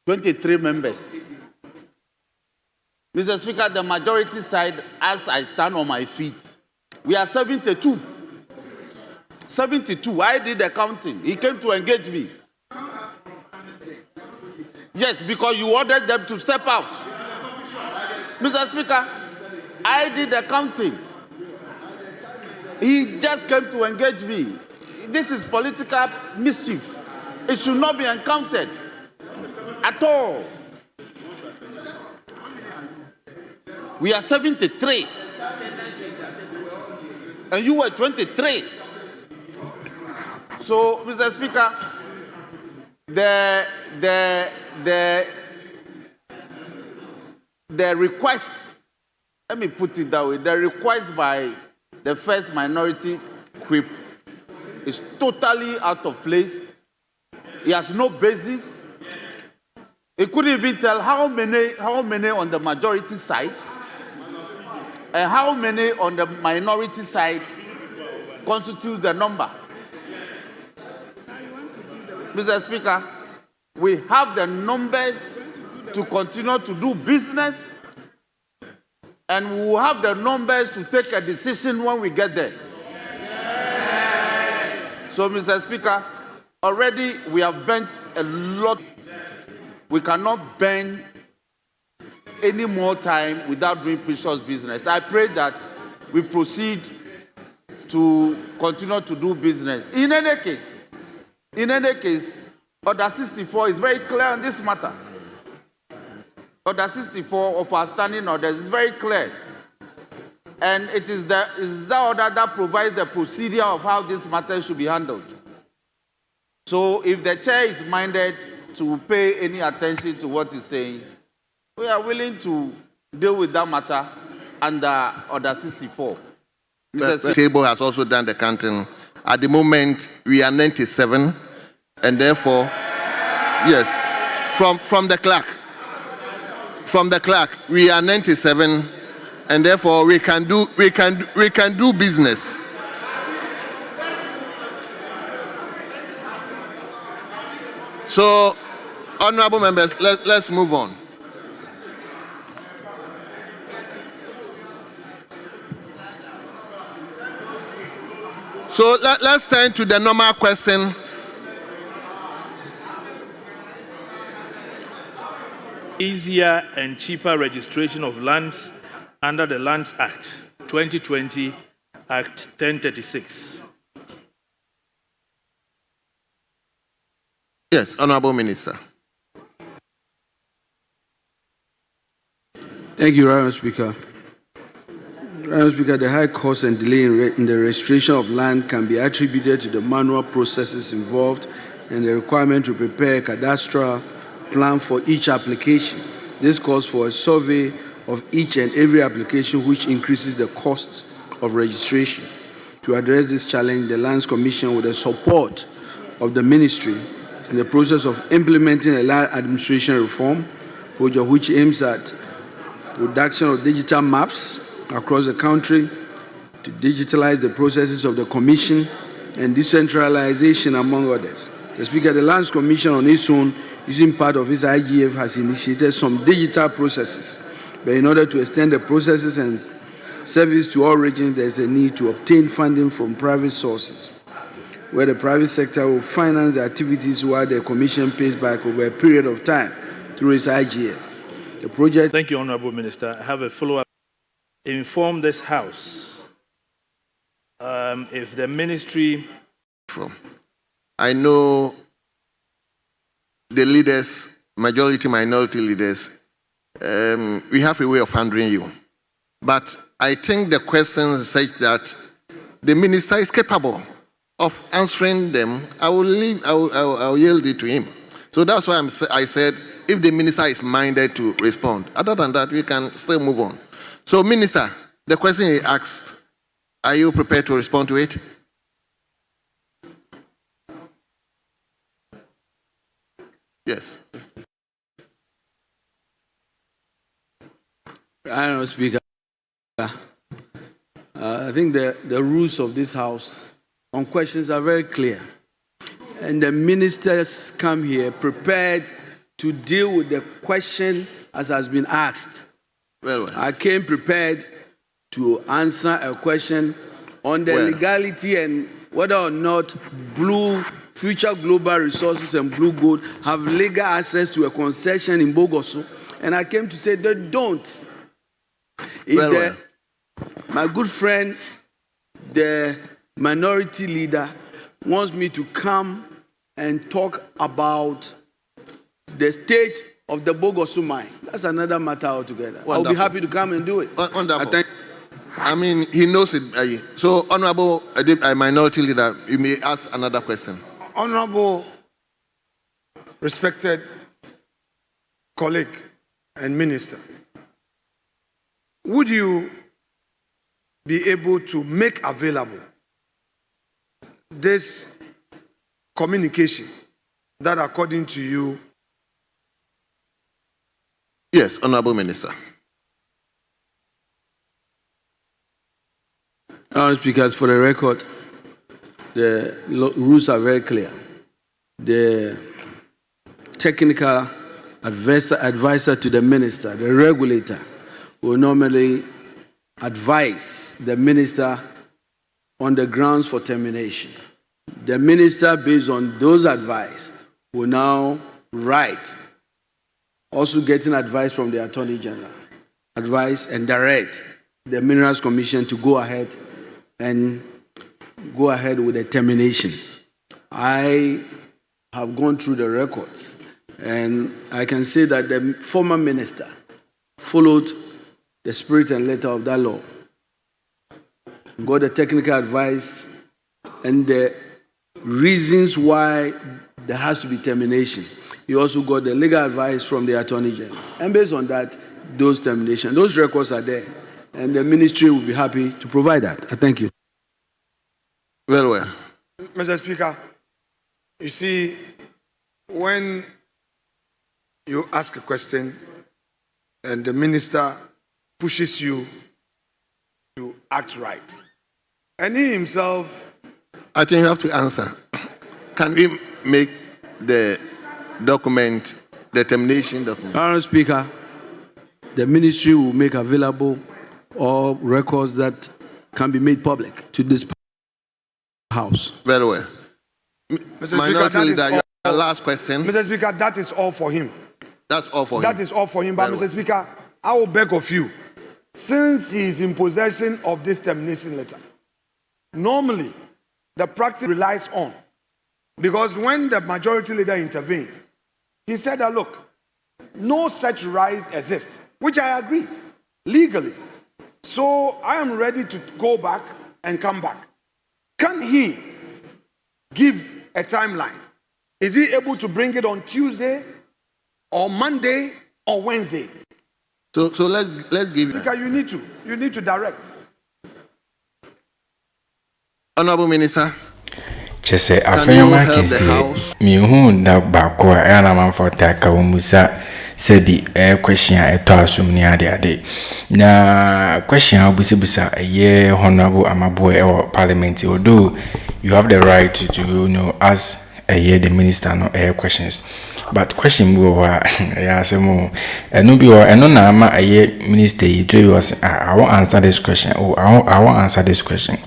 23 members. Mr. Speaker, the majority side, as I stand on my feet, we are 72. 72. I did the counting. He came to engage me. Yes, because you ordered them to step out. Mr. Speaker, I did the counting. He just came to engage me. This is political mischief. It should not be encountered at all. We are 73. And you were 23. So, Mr. Speaker, the request, let me put it that way, the request by the first minority whip is totally out of place. He has no basis. He couldn't even tell how many on the majority side and how many on the minority side constitute the number. Mr. Speaker, we have the numbers to continue to do business, and we will have the numbers to take a decision when we get there. So, Mr. Speaker, already we have burnt a lot. We cannot burn any more time without doing precious business. I pray that we proceed to continue to do business. In any case, Order 64 is very clear on this matter. Order 64 of our standing orders is very clear. And it is the order that provides the procedure of how this matter should be handled. So if the chair is minded to pay any attention to what he's saying, we are willing to deal with that matter under Order 64. The table has also done the counting. At the moment, we are 97, and therefore, yes, from the clerk, we are 97, and therefore we can do business. So, honorable members, let's move on. So let's turn to the normal question. Easier and cheaper registration of lands under the Lands Act 2020, Act 1036. Yes, Honorable Minister. Thank you, Madam Speaker. Madam Speaker, the high cost and delay in the registration of land can be attributed to the manual processes involved and the requirement to prepare a cadastral plan for each application. This calls for a survey of each and every application, which increases the cost of registration. To address this challenge, the Lands Commission, with the support of the Ministry, is in the process of implementing a land administration reform project which aims at production of digital maps across the country to digitalize the processes of the Commission and decentralization, among others. The Speaker, the Lands Commission on its own, using part of its IGF, has initiated some digital processes. But in order to extend the processes and service to all regions, there is a need to obtain funding from private sources, where the private sector will finance the activities while the Commission pays back over a period of time through its IGF. The project. Thank you, Honorable Minister. I have a follow-up. Inform this House if the Ministry. I know the leaders, majority, minority leaders, we have a way of handling you. But I think the question is such that the minister is capable of answering them. I will yield it to him. So that's why I said, if the minister is minded to respond. Other than that, we can still move on. So, Minister, the question he asked, are you prepared to respond to it? Yes. Madam Speaker, I think the rules of this House on questions are very clear. and the ministers come here prepared to deal with the question as has been asked. Well. I came prepared to answer a question on the legality and whether or not future global resources and blue gold have legal access to a concession in Bogoso. And I came to say they don't. My good friend, the minority leader, wants me to come and talk about the state of the Bogoso mine. That's another matter altogether. Wonderful. I'll be happy to come and do it. Wonderful. I mean, he knows it. So, Honorable Minority Leader, you may ask another question. Honorable, respected colleague and minister, would you be able to make available this communication that, according to you? Yes, Honorable Minister. Honorable Speaker, for the record, the rules are very clear. The technical advisor to the minister, the regulator, will normally advise the minister on the grounds for termination. The minister, based on those advice, will now write, also getting advice from the Attorney General, advise and direct the Minerals Commission to go ahead with the termination. I have gone through the records, and I can say that the former minister followed the spirit and letter of that law, got the technical advice and the reasons why there has to be termination. He also got the legal advice from the Attorney General. And based on that, those records are there. And the ministry will be happy to provide that. I thank you. Well. Mr. Speaker, you see, when you ask a question and the minister pushes you to act right, and he himself... I think you have to answer. Can we make the document, the termination document? Honourable Speaker, the ministry will make available all records that can be made public to this House. Very well. Mr. Speaker, that is all. Last question. Mr. Speaker, that is all for him. That's all for him. That is all for him. But Mr. Speaker, I will beg of you, since he is in possession of this termination letter, normally the practice relies on, because when the majority leader intervened, he said that, look, no such rights exist, which I agree, legally. So I am ready to go back and come back. Can he give a timeline? Is he able to bring it on Tuesday or Monday or Wednesday? So let's give Speaker, you need to direct. Honorable Minister. Chese Afenyo Kesi mi da bako ana manfota ka umusa sebi question eto asumni ade na question abusibusa ye honorable amabo e parliament, although you have the right to ask the minister no questions, but question go ya semo no bi o eno na ama minister you was I won't answer this question, I won't answer this question,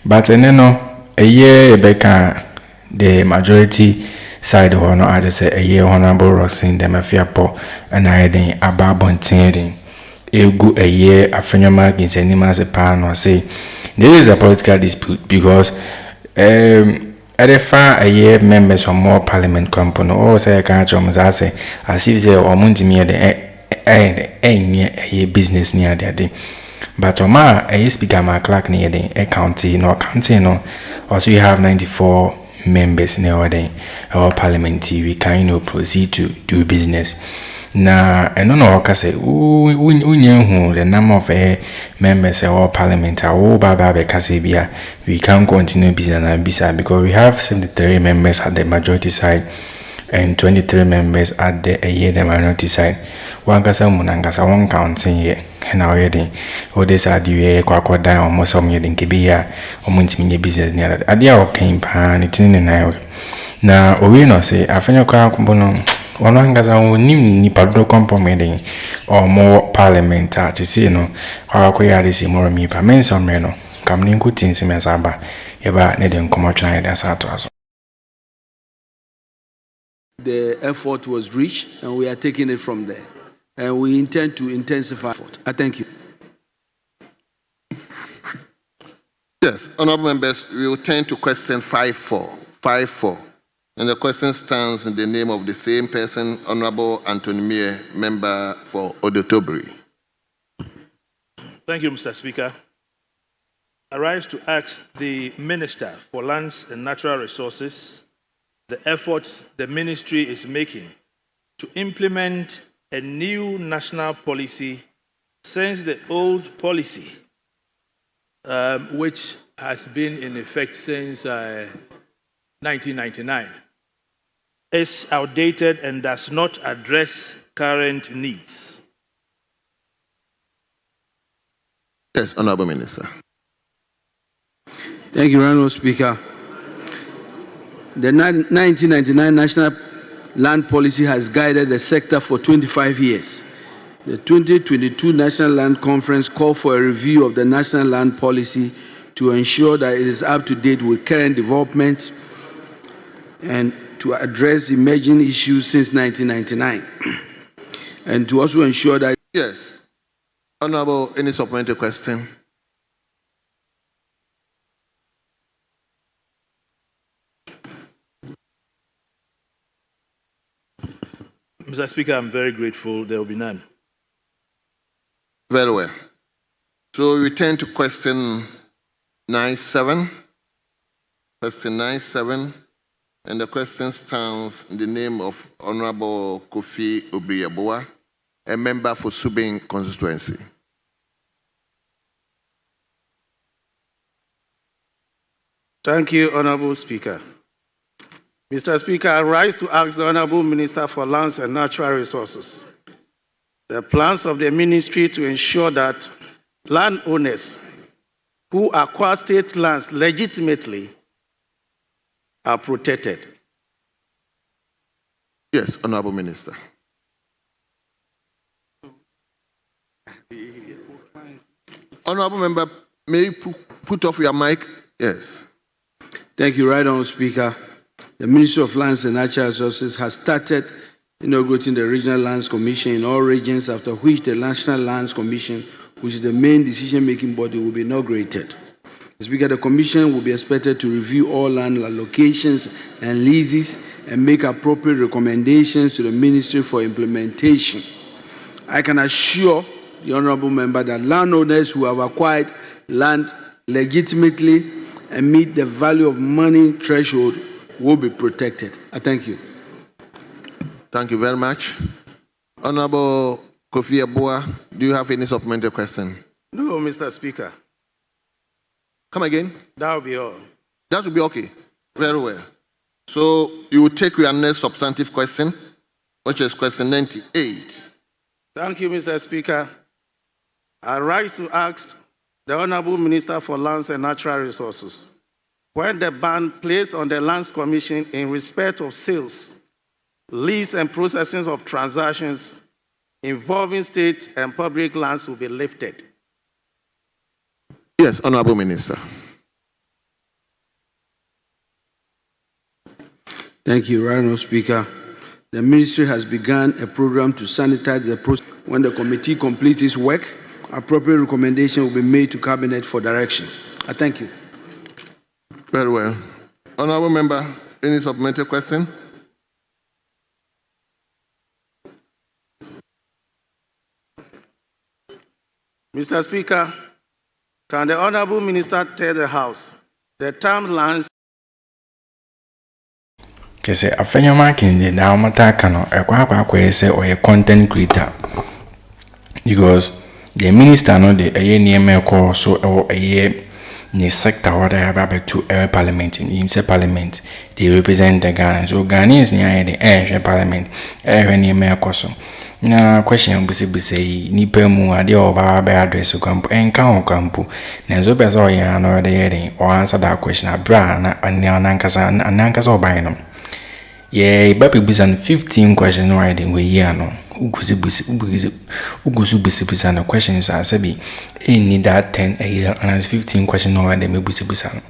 but no a year Becca the majority side of honor, I just say a year honorable Rockson, the mafia po, and I didn't ababon tending. Go a year Afenyo against any man's a pan or say there is a political dispute because at the far a year members of more parliament company or say I can't say as if they are near the business near their day. But Oma a speaker my clerk near the county no. Also, we have 94 members in our day, our parliamentary. We can proceed to do business. Now, I don't know what I say. We know the number of members of our parliament are all we can continue business because we have 73 members at the majority side and 23 members at the minority side. One counting here. And already, all this are the way down almost some year in Kibia or Muntimin business near that. Adia came pan, it's in the night. na owi no say Afenyo kwa kumbo no ono angaza onim ni pado compomending or more parliament to see no kwa kwa ya disi more mi pa mensa me no kam ni nkutin si mesaba yeba ne den komo twan ya sa to aso. The effort was reached and we are taking it from there. And we intend to intensify effort. I thank you. Yes, honorable members, we will turn to question 5-4. And the question stands in the name of the same person, Honorable Anthony Mier, member for Odotobri. Thank you, Mr. Speaker. I rise to ask the Minister for Lands and Natural Resources the efforts the ministry is making to implement a new national policy since the old policy, which has been in effect since 1999, is outdated and does not address current needs. Yes, Honorable Minister. Thank you, Honorable Speaker. The 1999 National Land Policy has guided the sector for 25 years. The 2022 National Land Conference called for a review of the National Land Policy to ensure that it is up to date with current developments and to address emerging issues since 1999. And to also ensure that... Yes. Honorable, any supplementary question? Mr. Speaker, I'm very grateful. There will be none. Very well. So we turn to question 9-7. Question 9-7. And the question stands in the name of Honorable Kofi Obriaboa, a member for Subing constituency. Thank you, Honorable Speaker. Mr. Speaker, I rise to ask the Honorable Minister for Lands and Natural Resources the plans of the ministry to ensure that landowners who acquire state lands legitimately are protected. Yes, Honorable Minister. Honorable Member, may you put off your mic? Yes. Thank you, Right Honorable Speaker. The Ministry of Lands and Natural Resources has started inaugurating the Regional Lands Commission in all regions, after which the National Lands Commission, which is the main decision-making body, will be inaugurated. Mr. Speaker, the Commission will be expected to review all land allocations and leases and make appropriate recommendations to the Ministry for implementation. I can assure the Honourable Member that landowners who have acquired land legitimately and meet the value of money threshold will be protected. I thank you. Thank you very much. Honorable Kofi Aboa, do you have any supplementary question? No, Mr. Speaker. Come again? That will be all. That will be okay. Very well. So you will take your next substantive question, which is question 98. Thank you, Mr. Speaker. I rise to ask the Honorable Minister for Lands and Natural Resources when the ban placed on the Lands Commission in respect of sales, lease and processing of transactions involving state and public lands will be lifted. Yes, Honorable Minister. Thank you, Right Honorable Speaker. The ministry has begun a program to sanitize the process. When the committee completes its work, appropriate recommendation will be made to Cabinet for direction. I thank you. Very well. Honorable Member, any supplementary question? Mr. Speaker, can the Honorable Minister tell the House the term lands Kesi Afenyo marking the Dalmata cano a quack say or a content creator. Because the minister no the a near call so or a year near sector or they have back to air parliament in himself parliament. They represent the Ghana. So Ghanaians near the air parliament air near Mercoso. Na question busy nipa mu ade oba ba address kwampo enka ho kwampo na zo be so ya no de yere o answer that question abra na anankasa oban no Yeah, but people say 15 questions why they we here no. Ugusu busi no questions are say need that 10 a year and 15 questions why they me busi.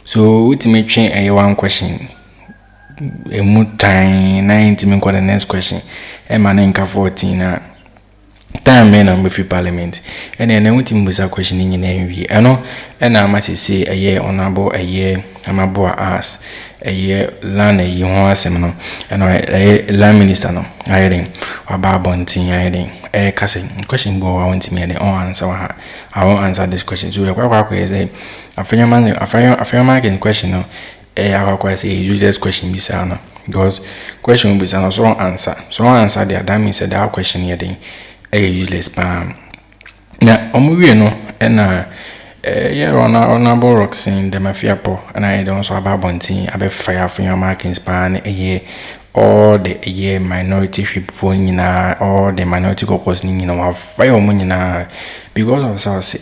So ultimate train a one question. A more time 90 minutes the next question. E man 14 time men am free parliament. And then ultimate busi question in every. I know and I must say a year honorable a year amabo us. A year land a year asem and I land minister no I about bunting I question go I want to me the answer I won't answer this question. So I say Afenyo question no I say useless question bisa because question bisa no so answer there that means that question here then useless pa na omuwie no and yeah, honorable Rockson, the mafia po, and I don't so about bunting, I be fire for your marking span a year, or the year minority ship for or the minority caucus fire money because of so say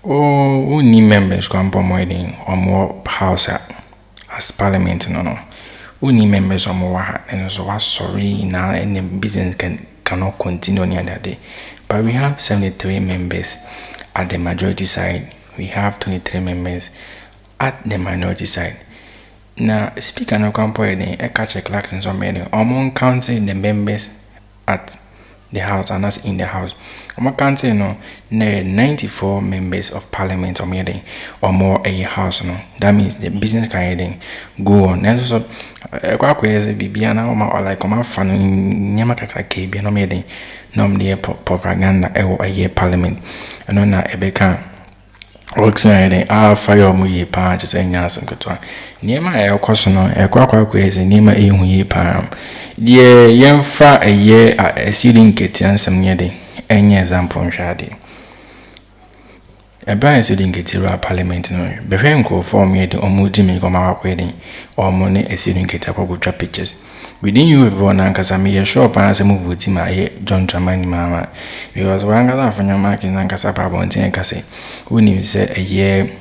who need members come from wedding or more house as parliament no. Who need members or more and so was sorry now and the business cannot continue near that day. But we have 73 members. At the majority side, we have 23 members at the minority side. Now, speaker no company, I catch a clerks and so many. Among counting the members at the house and us in the house. I'm counting no 94 members of parliament or meeting or more a house no. That means the business can go on. And so, Bibiana or like my fan Yamaka KB no meeting. Normally propaganda a year parliament. And on a beca Rockson Alpha OneTV patches and Yasan Cotua. Near my cosino, a quack crazy, near my ye palm. Dear young fa a year a ceiling kitty and some yedi, and yes, I'm shadi. A brand ceiling kitty parliament no. Befenko for me the omudimi come our wedding or money a ceiling kitty pictures. Within you if one ankasa me sure pass move with him John Dramani mama because one got from your market ankasa papa and kase who knew say a year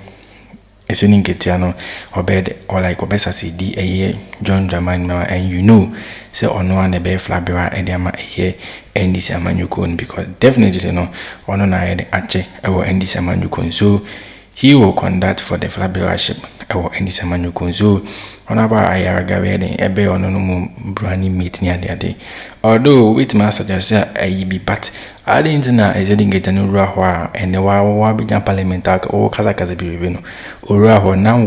a sitting getiano or bed or like obesa CD a year John Dramani mama and you know say on one the bear flabera and a year NDC amanyukon because definitely no one na ache or NDC amanyukon so he will conduct for the flaberaship or NDC amanyukon so Honorable Ayaraga wedding, a bear on no brand meet near the day. Although with master just a be but I didn't know as didn't get a new Rahwa and the Wawa began parliamentary or Kazakazi Bivino or Rahwa now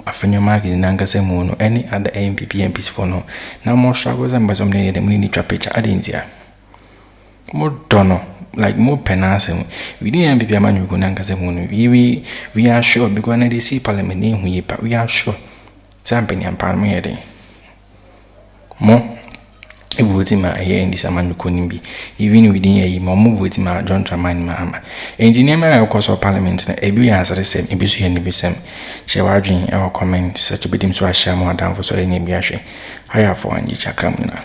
Afenyo mark in Nangasemono any other MPP MPs for no. Now more struggles and by some day the mini trapage I didn't see more dono like more penasem. We didn't MPP Manu Nangasemono. We are sure because NDC parliament name we are sure. Samping and Parliamentary. More if we ma a year in this amount couldn't even within a more move with my John Dramani Mahama. Engineer, of course, of Parliament, a be as I said, a busy and the same. Shall our comment such a bit him so I share more down for so any biashi. I have for Akroma.